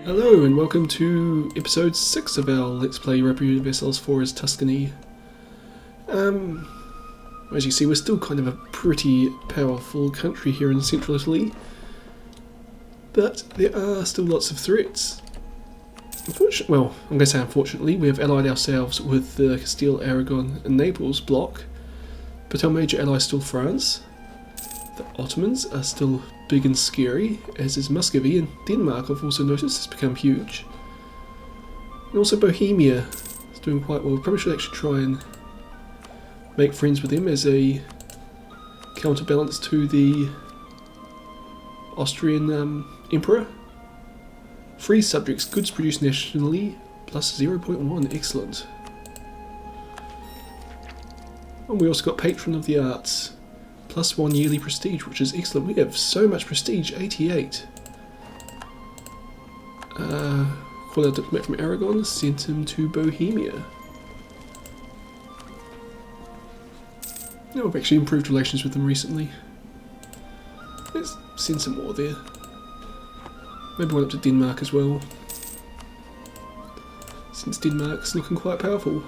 Hello and welcome to episode 6 of our Let's Play Europa Universalis 4 as Tuscany. As you see, we're still kind of a pretty powerful country here in central Italy, but there are still lots of threats. Well, I'm going to say unfortunately, we have allied ourselves with the Castile, Aragon and Naples bloc, but our major ally is still France. The Ottomans are still big and scary, as is Muscovy, and Denmark I've also noticed has become huge. And also Bohemia is doing quite well. We probably should actually try and make friends with them as a counterbalance to the Austrian Emperor. Free subjects, goods produced nationally, plus 0.1, excellent. And we also got Patron of the Arts. Plus 1 yearly prestige, which is excellent. We have so much prestige, 88. Call our diplomat from Aragon, sent him to Bohemia. Now we've actually improved relations with them recently. Let's send some more there. Maybe one up to Denmark as well, since Denmark's looking quite powerful.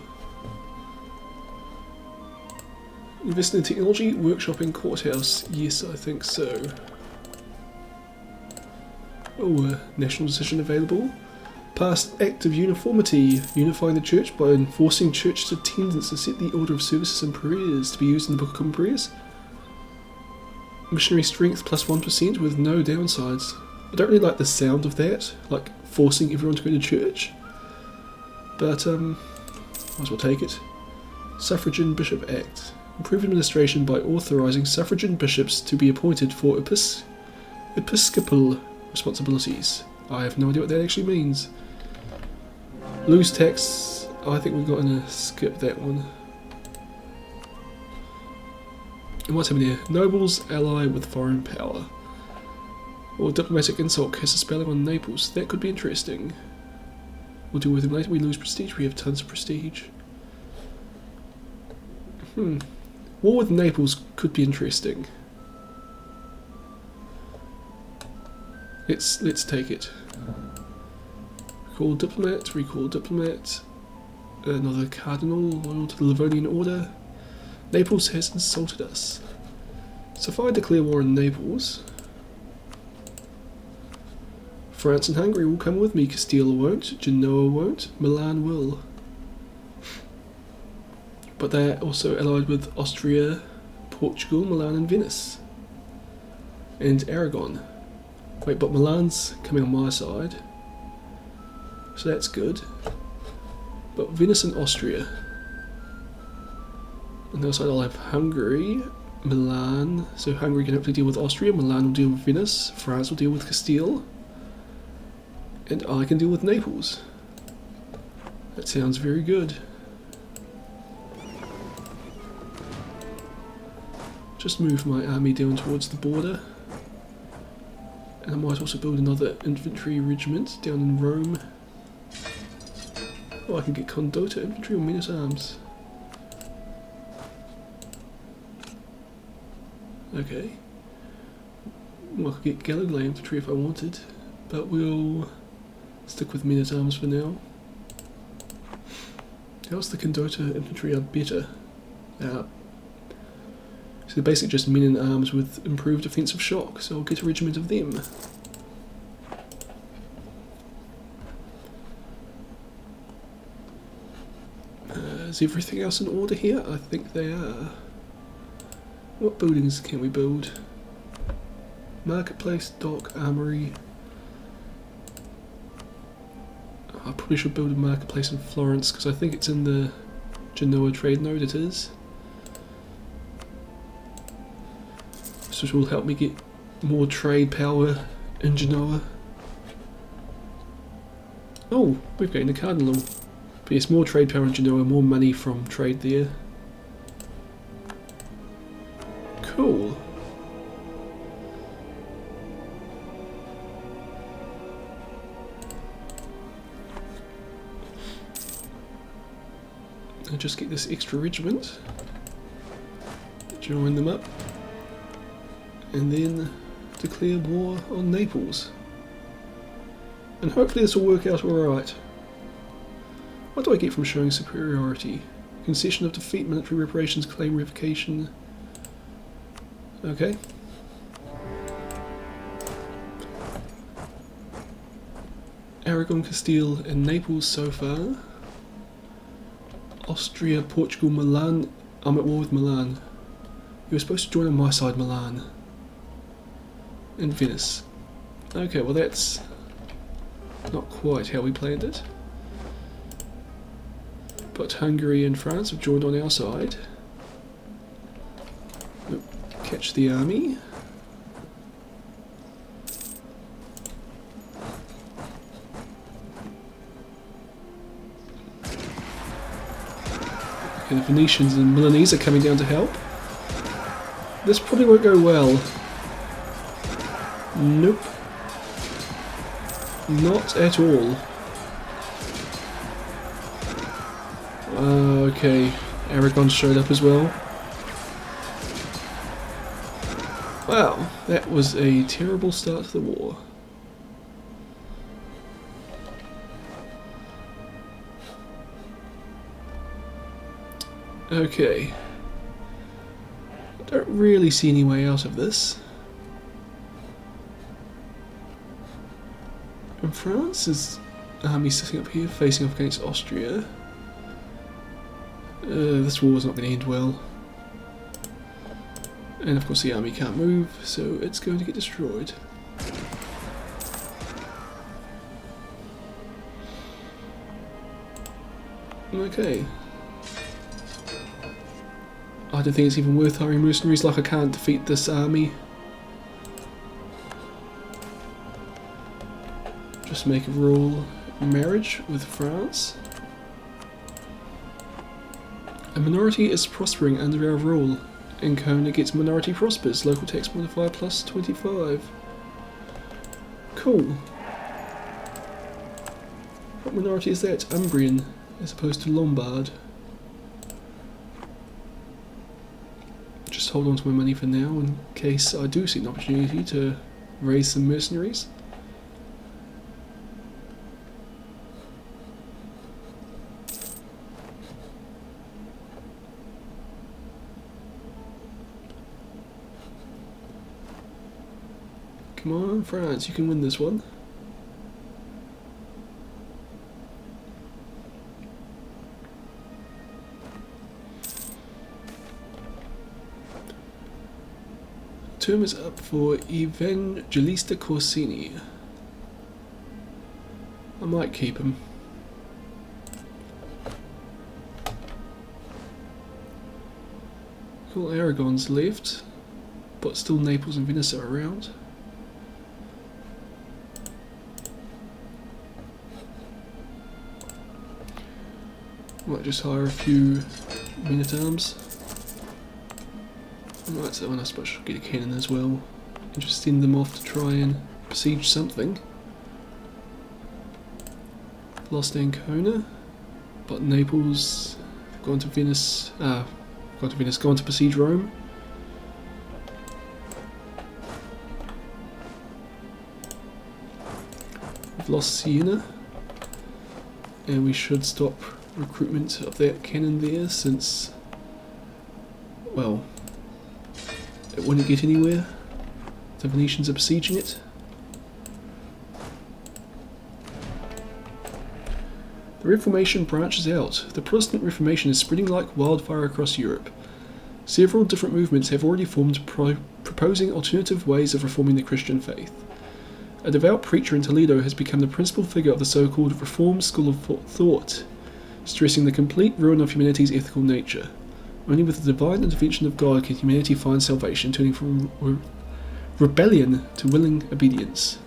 Invest in technology, workshop and courthouse. Yes, I think so. Oh, national decision available. Passed Act of Uniformity, unifying the church by enforcing church attendance to set the order of services and prayers to be used in the Book of Common Prayers. Missionary strength plus 1% with no downsides. I don't really like the sound of that, like forcing everyone to go to church. But, might as well take it. Suffragan Bishop Act. Improved administration by authorising suffragan bishops to be appointed for episcopal responsibilities. I have no idea what that actually means. Lose tax. I think we're going to skip that one. And what's happening here? Nobles ally with foreign power. Or diplomatic insult has a spelling on Naples. That could be interesting. We'll deal with him later. We lose prestige. We have tons of prestige. War with Naples could be interesting. Let's take it. Recall diplomat. Another cardinal loyal to the Livonian order. Naples has insulted us. So if I declare war on Naples, France and Hungary will come with me. Castile won't. Genoa won't. Milan will. But they're also allied with Austria, Portugal, Milan and Venice. And Aragon. Wait, but Milan's coming on my side. So that's good. But Venice and Austria. On the other side I'll have Hungary, Milan. So Hungary can hopefully deal with Austria, Milan will deal with Venice, France will deal with Castile. And I can deal with Naples. That sounds very good. Just move my army down towards the border, and I might also build another infantry regiment down in Rome. Oh, I can get Condotta infantry or men at arms. Okay. Well, I could get Gallogly infantry if I wanted, but we'll stick with men at arms for now. How's the Condotta infantry are better? So they're basically just men in arms with improved offensive shock, so I'll get a regiment of them. Is everything else in order here? I think they are. What buildings can we build? Marketplace, dock, armory. I probably should build a marketplace in Florence because I think it's in the Genoa trade node. It is. Which will help me get more trade power in Genoa. Oh, we've gained a cardinal. But yes, more trade power in Genoa, more money from trade there. Cool. I'll just get this extra regiment. Join them up. And then declare war on Naples. And hopefully this will work out alright. What do I get from showing superiority? Concession of defeat, military reparations, claim revocation. Okay. Aragon, Castile and Naples so far. Austria, Portugal, Milan. I'm at war with Milan. You were supposed to join on my side, Milan. And Venice. Okay, well that's not quite how we planned it. But Hungary and France have joined on our side. We'll catch the army. Okay, the Venetians and Milanese are coming down to help. This probably won't go well. Nope. Not at all. Okay, Aragon showed up as well. Wow, that was a terrible start to the war. Okay. I don't really see any way out of this. And France's army sitting up here facing off against Austria. This war is not going to end well. And of course the army can't move, so it's going to get destroyed. Okay. I don't think it's even worth hiring mercenaries, like I can't defeat this army. Just make a royal marriage with France. A minority is prospering under our rule. Ancona gets minority prospers. Local tax modifier plus 25. Cool. What minority is that? Umbrian, as opposed to Lombard. Just hold on to my money for now in case I do see an opportunity to raise some mercenaries. Come on, France, you can win this one. Term is up for Evangelista Corsini. I might keep him. Cool, Aragon's left, but still Naples and Venice are around. Might just hire a few men-at-arms. Right, so I suppose I'll get a cannon as well. And just send them off to try and besiege something. Lost Ancona, but Naples gone to Venice. Gone to besiege Rome. We've lost Siena, and we should stop recruitment of that cannon there, since, well, it wouldn't get anywhere. The Venetians are besieging it. The Reformation branches out. The Protestant Reformation is spreading like wildfire across Europe. Several different movements have already formed proposing alternative ways of reforming the Christian faith. A devout preacher in Toledo has become the principal figure of the so-called Reformed school of thought, stressing the complete ruin of humanity's ethical nature. Only with the divine intervention of God can humanity find salvation, turning from rebellion to willing obedience.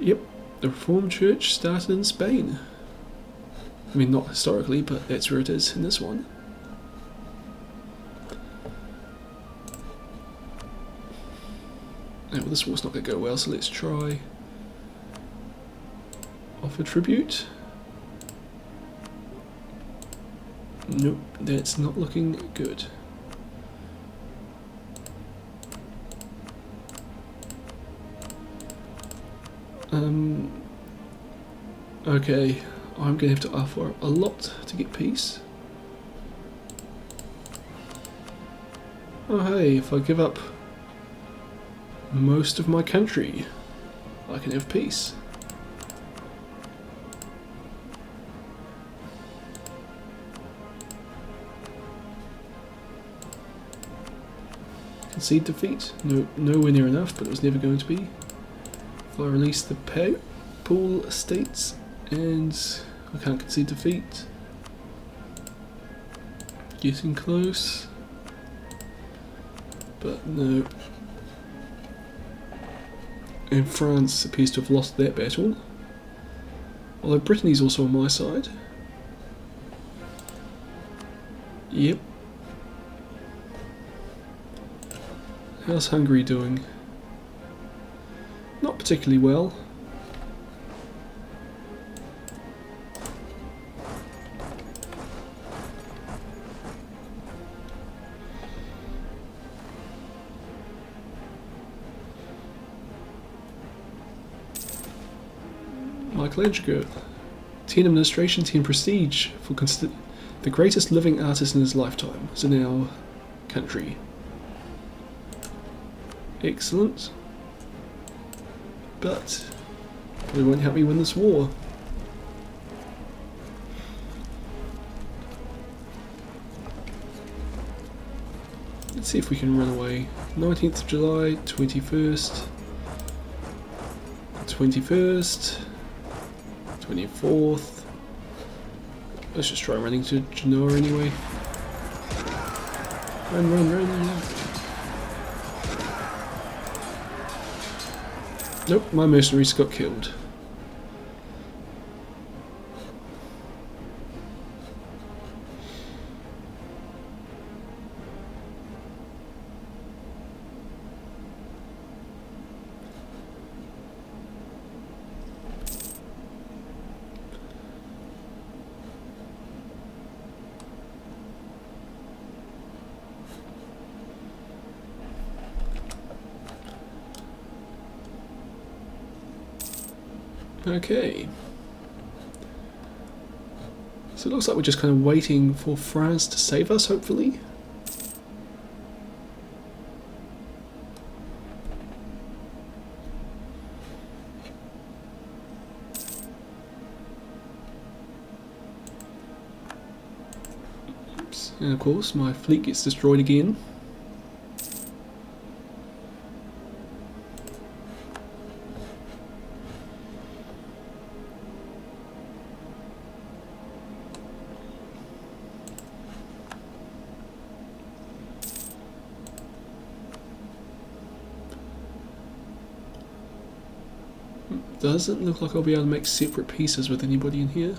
Yep, the Reformed Church started in Spain. I mean, not historically, but that's where it is in this one. Well, this war's not going to go well, so let's try offer tribute. Nope, that's not looking good. Okay, I'm going to have to offer a lot to get peace. Oh hey, if I give up most of my country, I can have peace. Concede defeat? No, nowhere near enough, but it was never going to be. If I release the Papal Estates, and I can't concede defeat. Getting close, but no. And France appears to have lost that battle, although Brittany's also on my side. Yep. How's Hungary doing? Not particularly well. Michelangelo. 10 administration, 10 prestige for the greatest living artist in his lifetime is in our country. Excellent. But they won't help me win this war. Let's see if we can run away. 19th of July, 21st, 21st, 24th. Let's just try running to Genoa anyway. Run, run, run, run. Nope, my mercenaries got killed. Okay. So it looks like we're just kind of waiting for France to save us, hopefully. Oops. And of course my fleet gets destroyed again. Doesn't look like I'll be able to make separate pieces with anybody in here.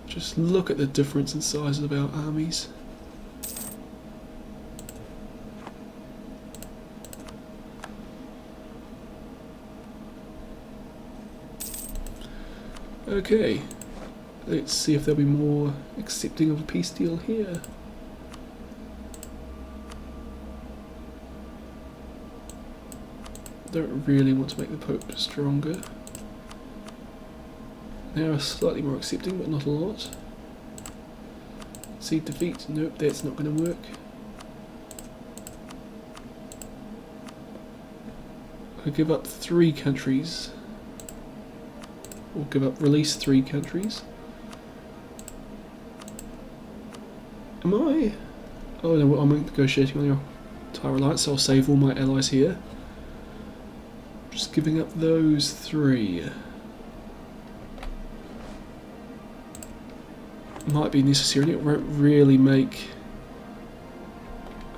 Just look at the difference in size of our armies. Okay, let's see if they'll be more accepting of a peace deal here. Don't really want to make the Pope stronger. They are slightly more accepting, but not a lot. Concede defeat. Nope, that's not going to work. I'll give up 3 countries. Or release 3 countries. Am I? Oh no, I'm negotiating on your entire alliance, so I'll save all my allies here. Just giving up those 3. Might be necessary, it won't really make...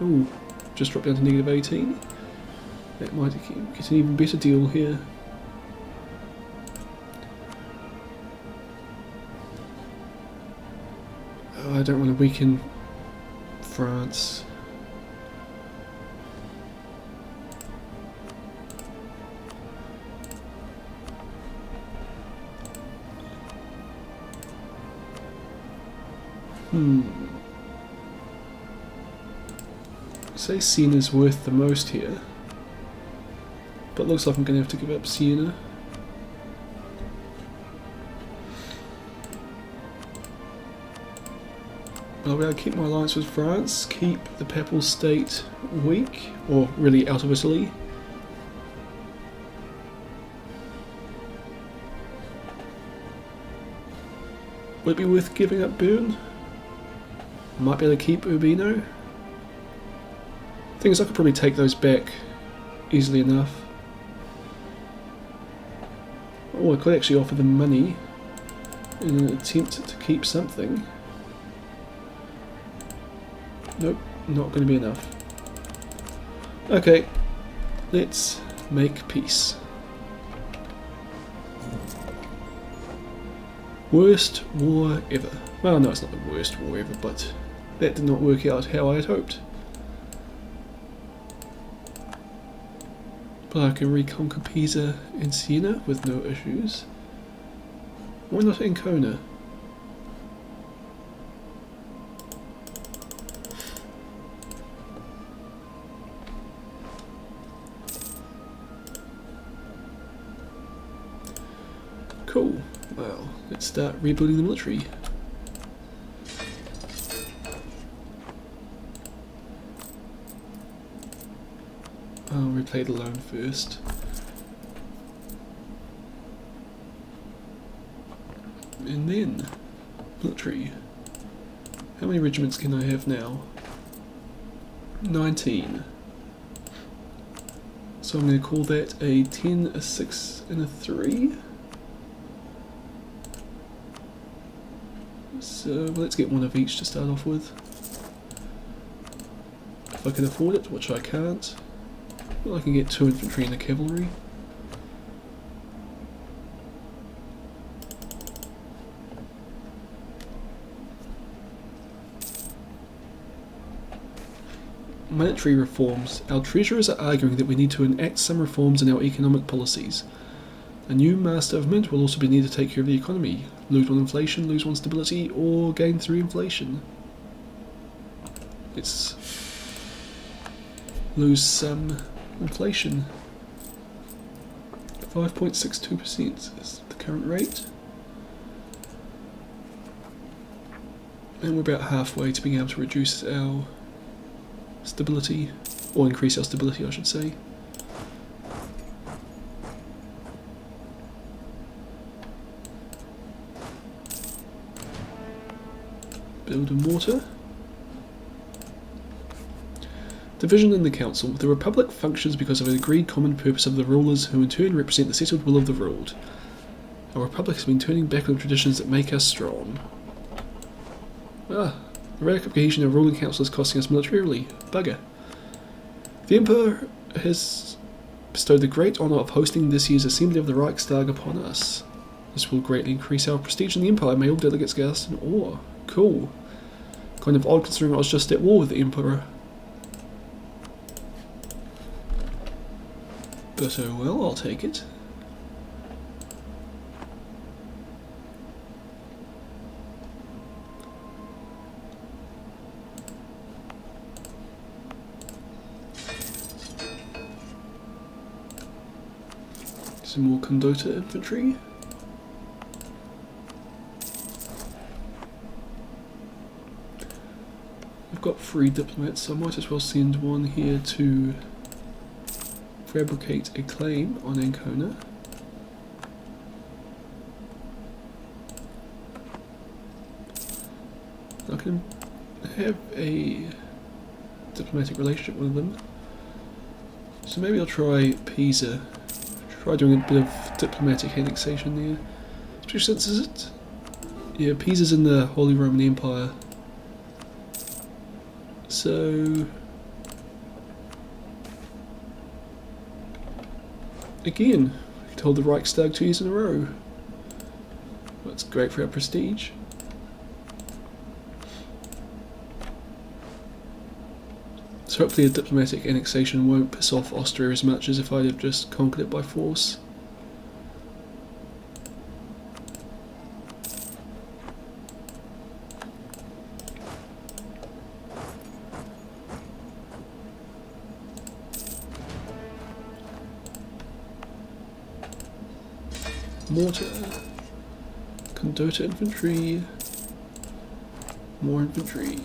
Oh, just drop down to -18. That might get an even better deal here. Oh, I don't want to weaken France. Say Siena's worth the most here. But looks like I'm going to have to give up Siena. I'll be able to keep my alliance with France, keep the Papal State weak, or really out of Italy. Would it be worth giving up Bern? Might be able to keep Urbino. Thing is, I could probably take those back easily enough. Or I could actually offer them money in an attempt to keep something. Nope, not going to be enough. Okay, let's make peace. Worst war ever. Well, no, it's not the worst war ever, but that did not work out how I had hoped. But I can reconquer Pisa and Siena with no issues. Why not Ancona? Cool. Well, let's start rebuilding the military. I'll replay the loan first. And then, military. How many regiments can I have now? 19. So I'm going to call that a 10, a 6, and a 3. So let's get one of each to start off with. If I can afford it, which I can't. Well, I can get 2 infantry and a cavalry. Monetary reforms. Our treasurers are arguing that we need to enact some reforms in our economic policies. A new master of mint will also be needed to take care of the economy. Lose on inflation, lose on stability, or gain through inflation. Let's lose some inflation. 5.62% is the current rate. And we're about halfway to being able to reduce our stability, or increase our stability I should say. Build and mortar. Division in the council. The republic functions because of an agreed common purpose of the rulers, who in turn represent the settled will of the ruled. Our republic has been turning back on traditions that make us strong. The lack of cohesion of ruling council is costing us militarily. Bugger. The Emperor has bestowed the great honour of hosting this year's assembly of the Reichstag upon us. This will greatly increase our prestige in the Empire. May all delegates cast in awe. Cool. Kind of odd considering I was just at war with the Emperor. But oh well, I'll take it. Some more Condotta infantry. I've got 3 diplomats, so I might as well send one here to fabricate a claim on Ancona. I can have a diplomatic relationship with them. So maybe I'll try Pisa. Try doing a bit of diplomatic annexation there. Especially since, is it? Yeah, Pisa's in the Holy Roman Empire. So again, we could hold the Reichstag 2 years in a row. That's great for our prestige. So hopefully a diplomatic annexation won't piss off Austria as much as if I'd have just conquered it by force. mortar, conductor infantry, more infantry.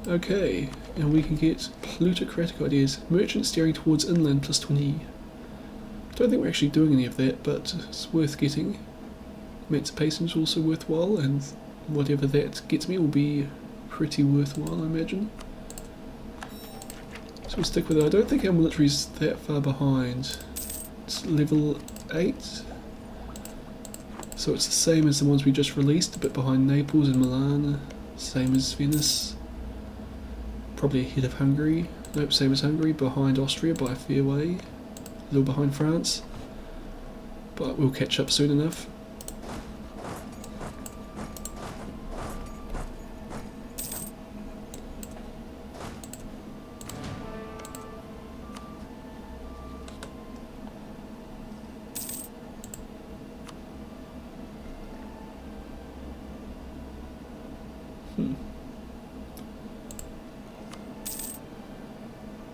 Okay, and we can get plutocratic ideas. Merchant steering towards inland plus 20. Don't think we're actually doing any of that, but it's worth getting. Emancipation is also worthwhile, and whatever that gets me will be pretty worthwhile, I imagine. So we'll stick with it. I don't think our military's that far behind. It's level 8. So it's the same as the ones we just released, a bit behind Naples and Milan, same as Venice. Probably ahead of Hungary. Nope, same as Hungary, behind Austria by a fair way. A little behind France. But we'll catch up soon enough.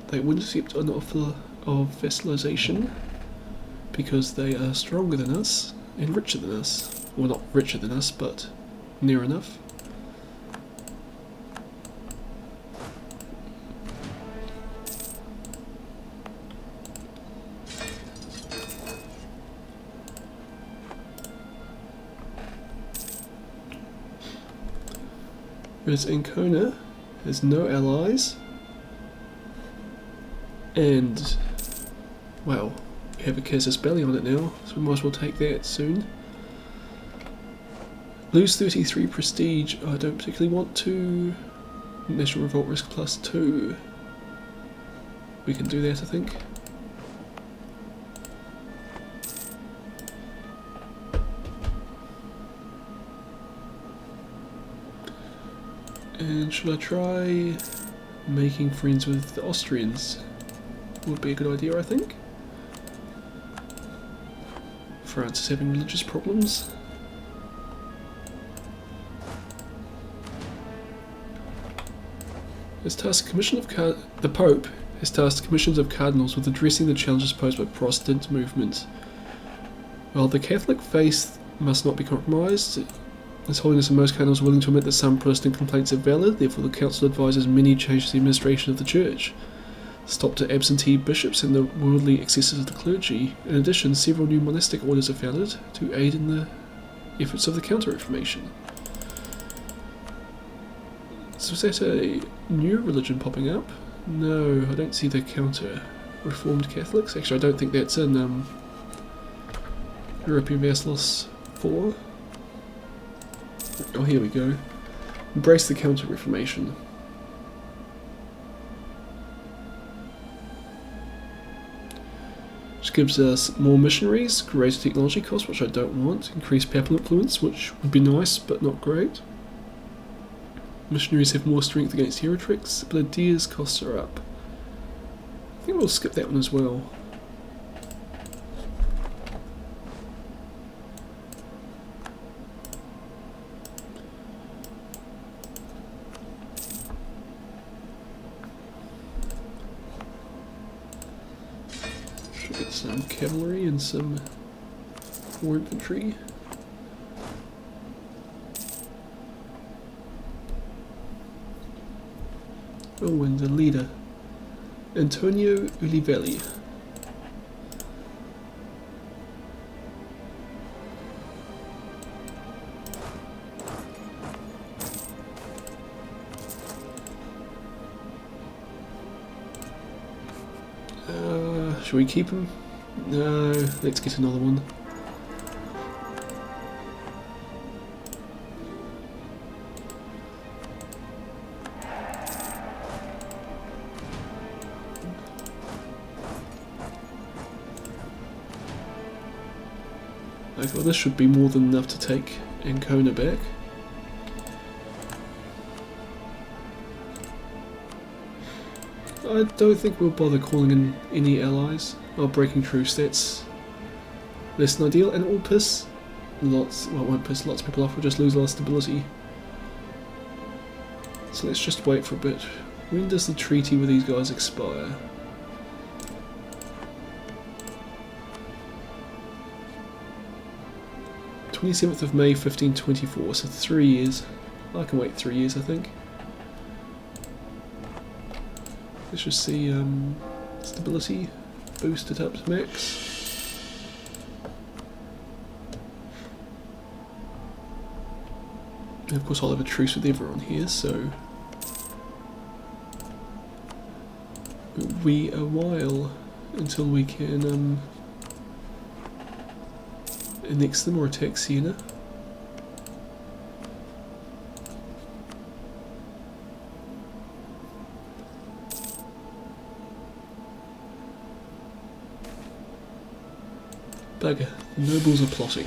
They would accept an offer of vassalization because they are stronger than us and richer than us. Well, not richer than us, but near enough. Whereas Ancona has no allies. And, well, we have a casus belli on it now, so we might as well take that soon. Lose 33 prestige, I don't particularly want to. National Revolt risk plus 2. We can do that, I think. And should I try making friends with the Austrians? Would be a good idea, I think. France is having religious problems. The Pope has tasked commissions of cardinals with addressing the challenges posed by Protestant movements. While the Catholic faith must not be compromised, His Holiness and most cardinals are willing to admit that some Protestant complaints are valid. Therefore, the Council advises many changes to the administration of the Church. Stop to absentee bishops and the worldly excesses of the clergy. In addition, several new monastic orders are founded to aid in the efforts of the Counter-Reformation. So is that a new religion popping up? No, I don't see the Counter-Reformed Catholics. Actually, I don't think that's in Europa Universalis 4. Oh, here we go. Embrace the Counter-Reformation. Which gives us more missionaries, greater technology costs, which I don't want, increased papal influence, which would be nice, but not great. Missionaries have more strength against heretics, but ideas costs are up. I think we'll skip that one as well. Should get some cavalry and some more infantry. Oh, and the leader, Antonio Ulivelli. Should we keep him? No, let's get another one. Okay, well, this should be more than enough to take Ancona back. I don't think we'll bother calling in any allies. Oh, breaking truce, that's less than ideal, and it will piss lots, well, it won't piss lots of people off, we'll just lose a lot of stability. So let's just wait for a bit. When does the treaty with these guys expire? 27th of May 1524, so 3 years. I can wait 3 years, I think. Let's just see stability, boost it up to max. And of course I'll have a truce with everyone here, so it'll be a while until we can annex them or attack Siena. Bugger, the nobles are plotting.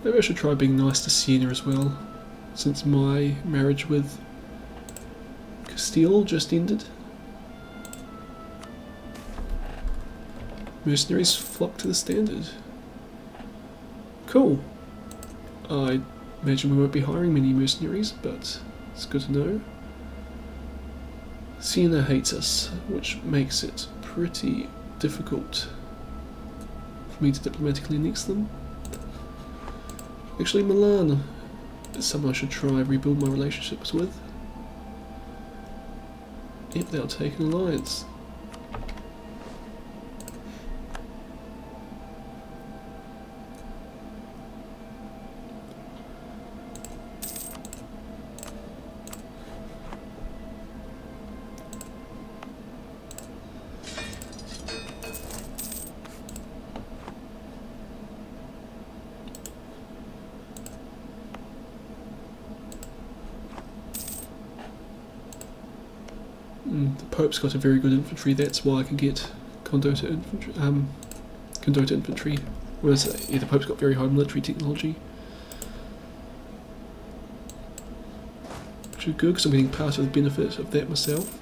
Maybe I should try being nice to Siena as well, since my marriage with Castile just ended. Mercenaries flock to the standard. Cool. I imagine we won't be hiring many mercenaries, but it's good to know. Siena hates us, which makes it pretty difficult for me to diplomatically annex them. Actually, Milan is someone I should try rebuild my relationships with. Yep, they'll take an alliance. The Pope's got a very good infantry, that's why I can get Condotta infantry. Condotta infantry. Whereas, yeah, the Pope's got very high military technology. Which is good, because I'm getting part of the benefit of that myself.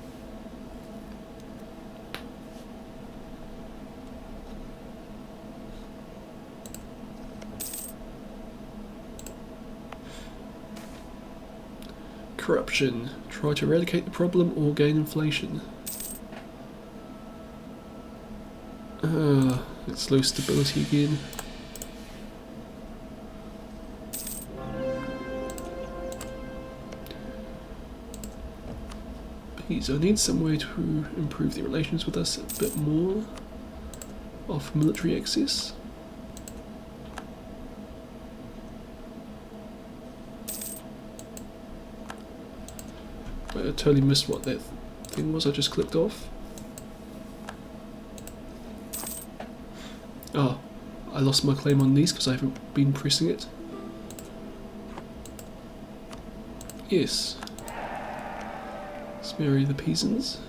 Corruption. Try to eradicate the problem or gain inflation. Let's lose stability again. Pisa needs some way to improve their relations with us a bit more. Offer military access. I totally missed what that thing was I just clicked off. Oh, I lost my claim on these because I haven't been pressing it. Yes. Let's marry the Pisans.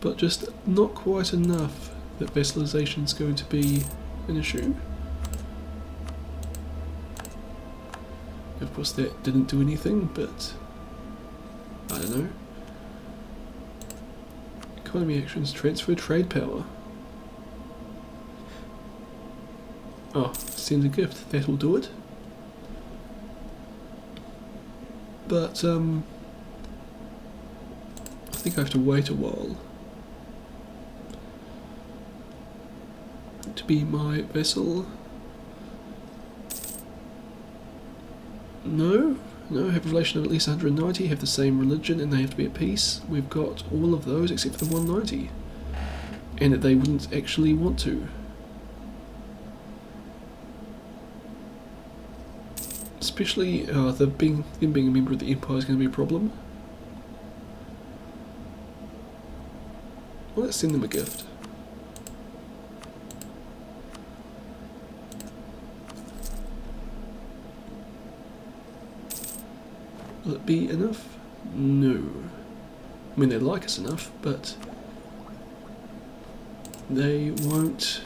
But just not quite enough that vassalization is going to be an issue. Of course that didn't do anything, but I don't know. Economy actions transfer trade power. Oh, send a gift, that'll do it. But I think I have to wait a while to be my vassal. No, have a relation of at least 190, have the same religion, and they have to be at peace. We've got all of those except for the 190. And that they wouldn't actually want to. Especially them being a member of the Empire is going to be a problem. Well, let's send them a gift. Will it be enough? No. I mean, they like us enough, but they won't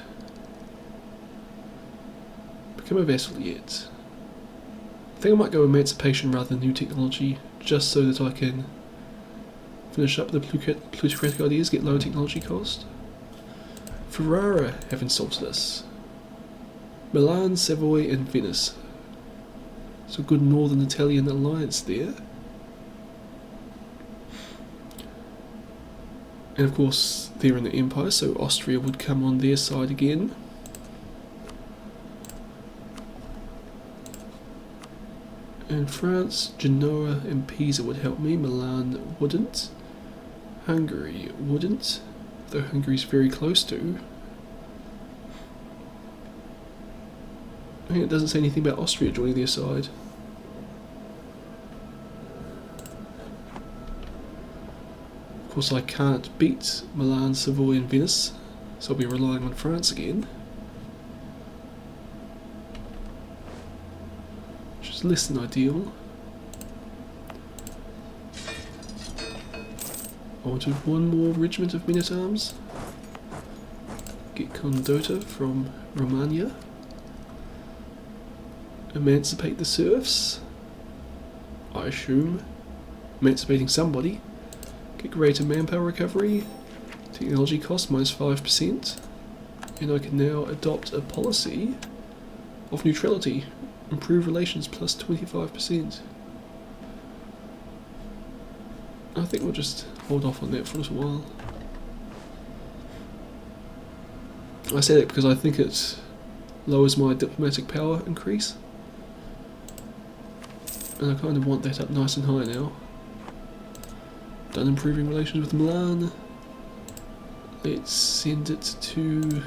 become a vassal yet. I think I might go emancipation rather than new technology, just so that I can Finish up the plutocratic ideas, get lower technology cost. Ferrara have insulted us. Milan, Savoy and Venice. So good northern Italian alliance there. And of course they're in the Empire, so Austria would come on their side again. And France, Genoa and Pisa would help me, Milan wouldn't. Hungary wouldn't, though Hungary's very close to. And it doesn't say anything about Austria joining their side. Of course I can't beat Milan, Savoy and Venice, so I'll be relying on France again. Which is less than ideal. I wanted one more regiment of men-at-arms. Get Condotta from Romagna. Emancipate the serfs. I assume. Emancipating somebody. Get greater manpower recovery. Technology cost minus 5%. And I can now adopt a policy of neutrality. Improve relations plus 25%. I think we'll just hold off on that for a little while. I say that because I think it lowers my diplomatic power increase. And I kind of want that up nice and high now. Done improving relations with Milan. Let's send it to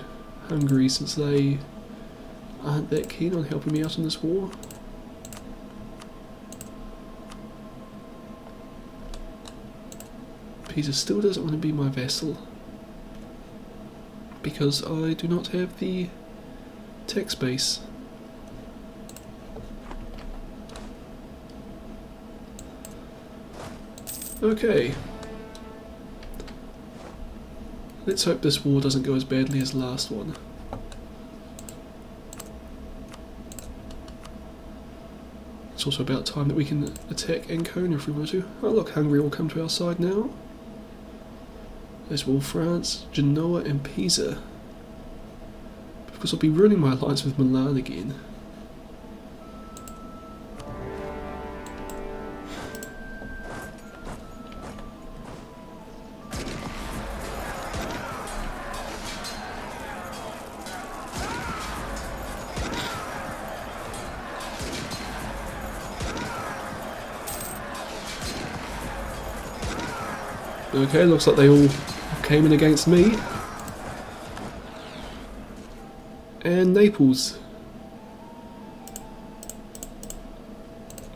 Hungary since they aren't that keen on helping me out in this war. Pisa still doesn't want to be my vassal because I do not have the tax base. Okay. Let's hope this war doesn't go as badly as the last one. It's also about time that we can attack Ancona if we want to. Oh look, Hungary will come to our side now. As will France, Genoa and Pisa. Of course I'll be ruining my alliance with Milan again. Okay, looks like they all came in against me. And Naples.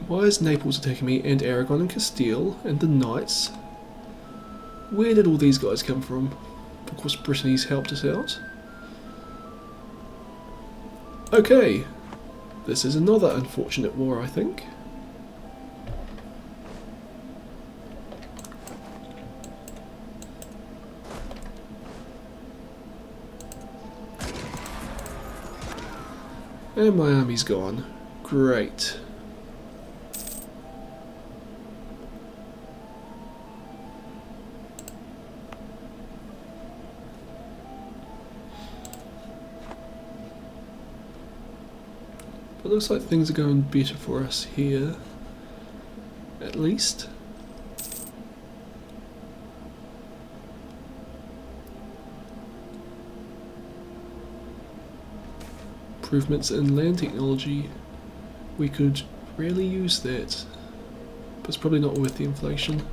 Why is Naples attacking me? And Aragon and Castile and the Knights? Where did all these guys come from? Of course Brittany's helped us out. Okay. This is another unfortunate war, I think. And my army's gone. Great. But it looks like things are going better for us here. At least. Improvements in land technology, we could really use that, but it's probably not worth the inflation.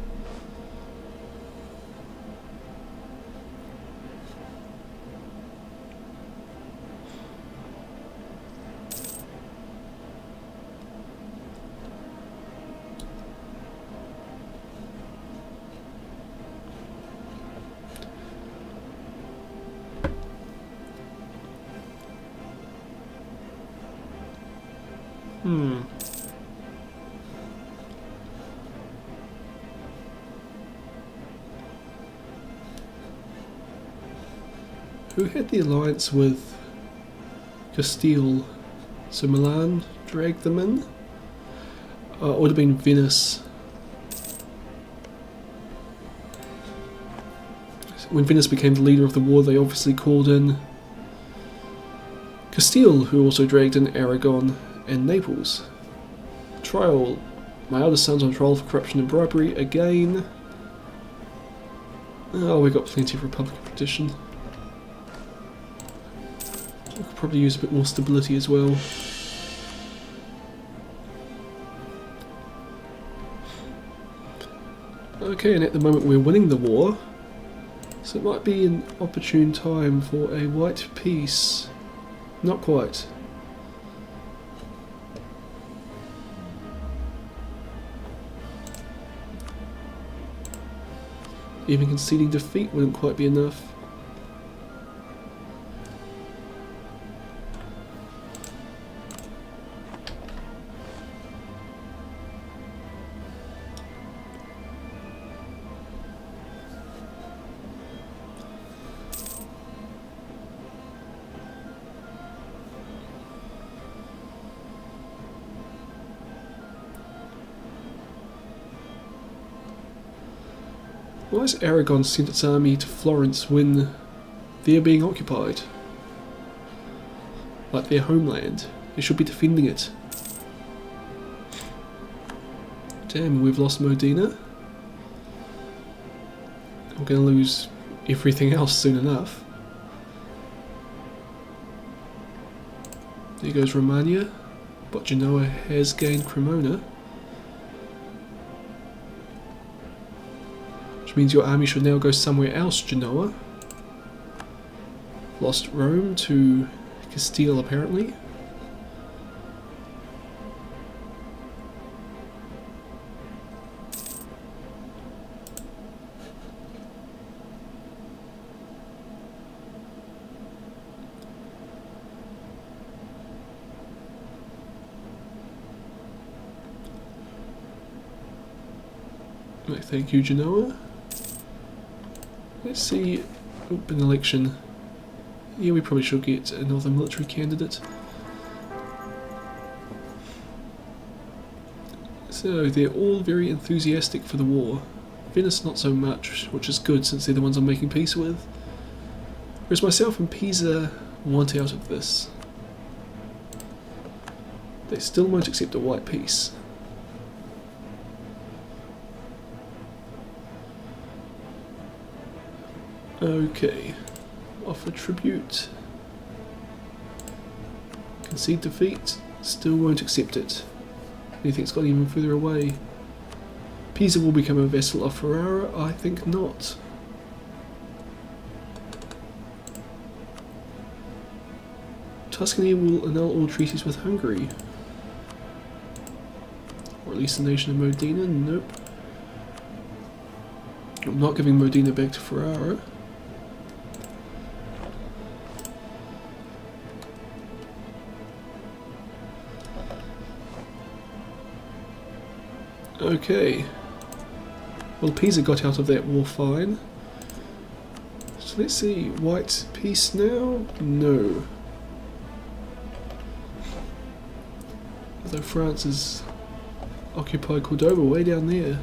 Who had the alliance with Castile? So Milan dragged them in? It would have been Venice. when Venice became the leader of the war, they obviously called in Castile, who also dragged in Aragon and Naples. Trial. My eldest son's on trial for corruption and bribery again. Oh, we got plenty of Republican petition. We could probably use a bit more stability as well. Okay, and at the moment we're winning the war, so it might be an opportune time for a white peace. Not quite. Even conceding defeat wouldn't quite be enough. Why has Aragon sent its army to Florence when they're being occupied? Like their homeland. They should be defending it. Damn, we've lost Modena. I'm going to lose everything else soon enough. There goes Romagna, but Genoa has gained Cremona. Which means your army should now go somewhere else, Genoa. Lost Rome to Castile, apparently. Right, thank you, Genoa. Let's see, an election. Yeah, we probably should get another military candidate. So, they're all very enthusiastic for the war. Venice not so much, which is good since they're the ones I'm making peace with. Whereas myself and Pisa want out of this. They still won't accept a white peace. Okay, offer tribute, concede defeat, still won't accept it. Anything's gone even further away. Pisa will become a vassal of Ferrara? I think not. Tuscany will annul all treaties with Hungary. Or at least the nation of Modena? Nope. I'm not giving Modena back to Ferrara. Okay. Well, Pisa got out of that war fine. So let's see, white peace now? No. Although France has occupied Cordoba way down there.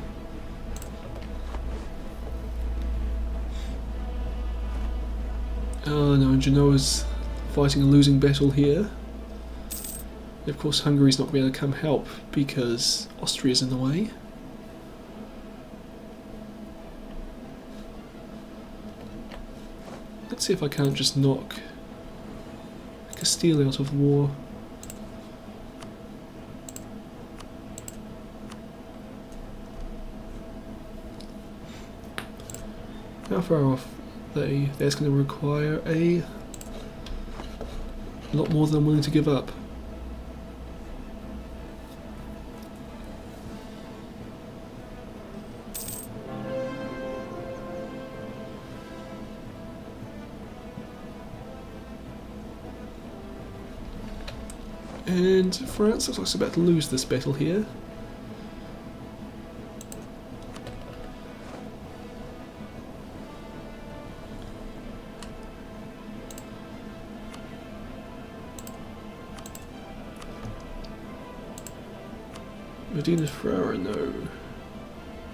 Oh no, and Genoa's fighting a losing battle here. And of course Hungary's not going to be able to come help because Austria's in the way. Let's see if I can't just knock Castile out of the war. How far off that's going to require a lot more than I'm willing to give up. And France looks like it's about to lose this battle here. Modena Ferrara, no.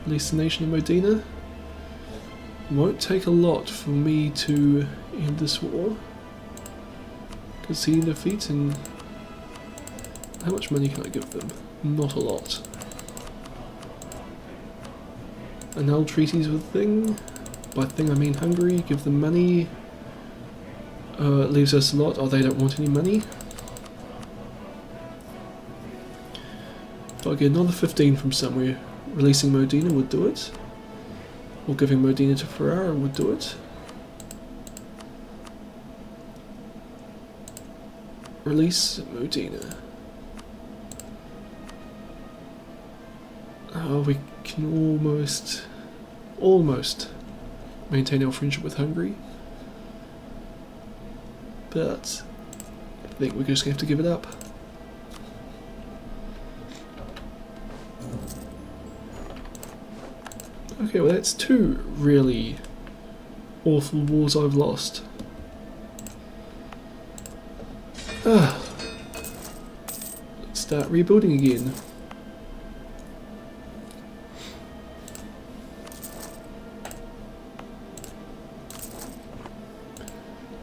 At least the nation of Modena. Won't take a lot for me to end this war. Concede defeat, and how much money can I give them? Not a lot. Annul treaties with Thing. By Thing I mean Hungary. Give them money. It leaves us a lot. Oh, they don't want any money. If I get another 15 from somewhere, releasing Modena would do it. Or giving Modena to Ferrara would do it. Release Modena. Oh, we can almost maintain our friendship with Hungary. But I think we're just going to have to give it up. Okay, well that's 2 really awful wars I've lost. Let's start rebuilding again.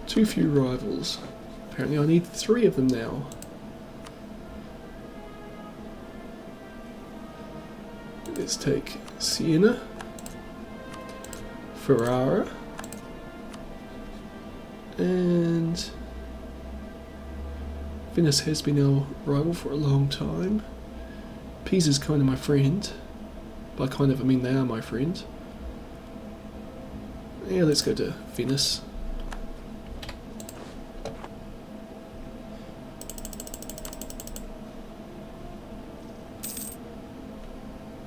Too few rivals. Apparently I need 3 of them now. Let's take Siena, Ferrara, and Venice has been our rival for a long time. Pisa's kind of my friend. By kind of I mean they are my friend. Yeah, let's go to Venice.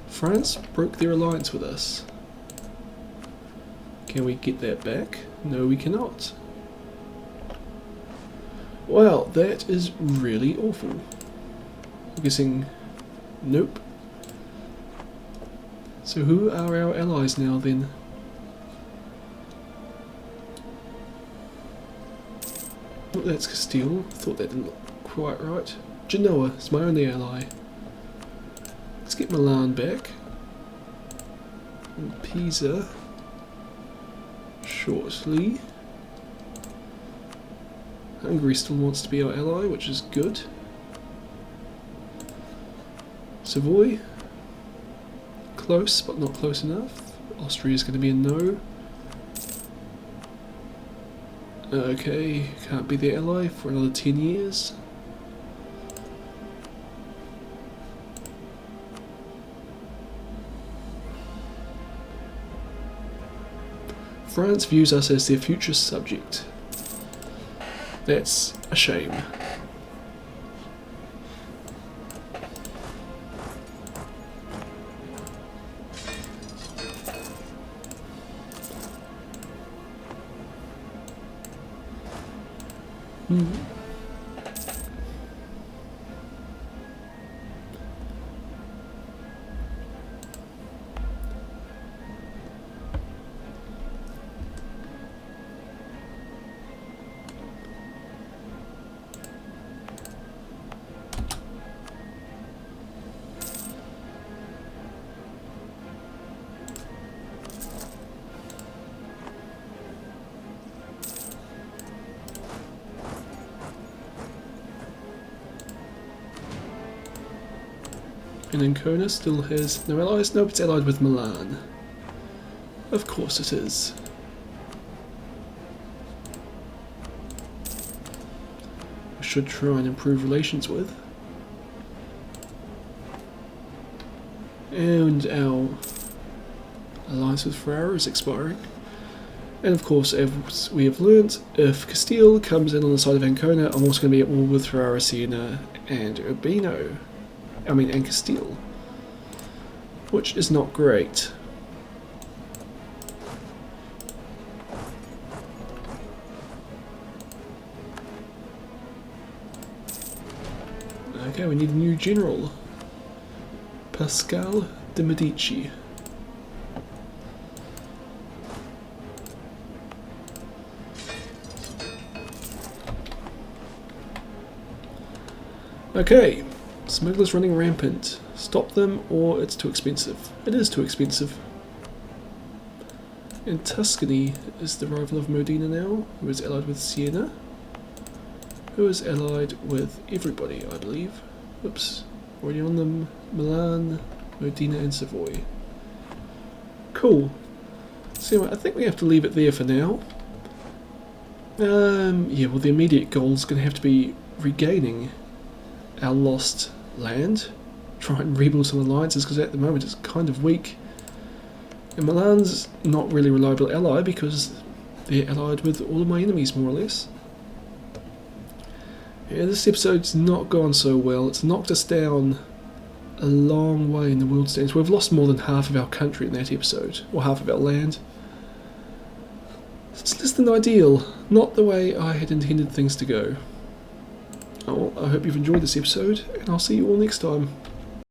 France broke their alliance with us. Can we get that back? No, we cannot. Well, that is really awful. I'm guessing, nope. So who are our allies now then? Oh, that's Castile. Thought that didn't look quite right. Genoa is my only ally. Let's get Milan back. And Pisa. Shortly. Hungary still wants to be our ally, which is good. Savoy. Close, but not close enough. Austria is going to be a no. Okay, can't be the ally for another 10 years. France views us as their future subject. That's a shame. And Ancona still has no allies? Nope, it's allied with Milan. Of course it is. We should try and improve relations with. And our alliance with Ferrara is expiring. And of course, as we have learnt, if Castile comes in on the side of Ancona, I'm also going to be at war with Ferrara, Siena and Urbino. And Castile, which is not great. Okay, we need a new general. Pascal de Medici. Okay. Smugglers running rampant. Stop them or it's too expensive. It is too expensive. And Tuscany is the rival of Modena now, who is allied with Siena, who is allied with everybody, I believe. Oops, already on them. Milan, Modena and Savoy. Cool. So anyway, I think we have to leave it there for now. Yeah, well the immediate goal is going to have to be regaining our lost land. Try and rebuild some alliances, because at the moment it's kind of weak. And Milan's not really a reliable ally because they're allied with all of my enemies, more or less. Yeah, this episode's not gone so well. It's knocked us down a long way in the world standings. We've lost more than half of our country in that episode, or half of our land. It's less than ideal, not the way I had intended things to go. Oh, I hope you've enjoyed this episode, and I'll see you all next time.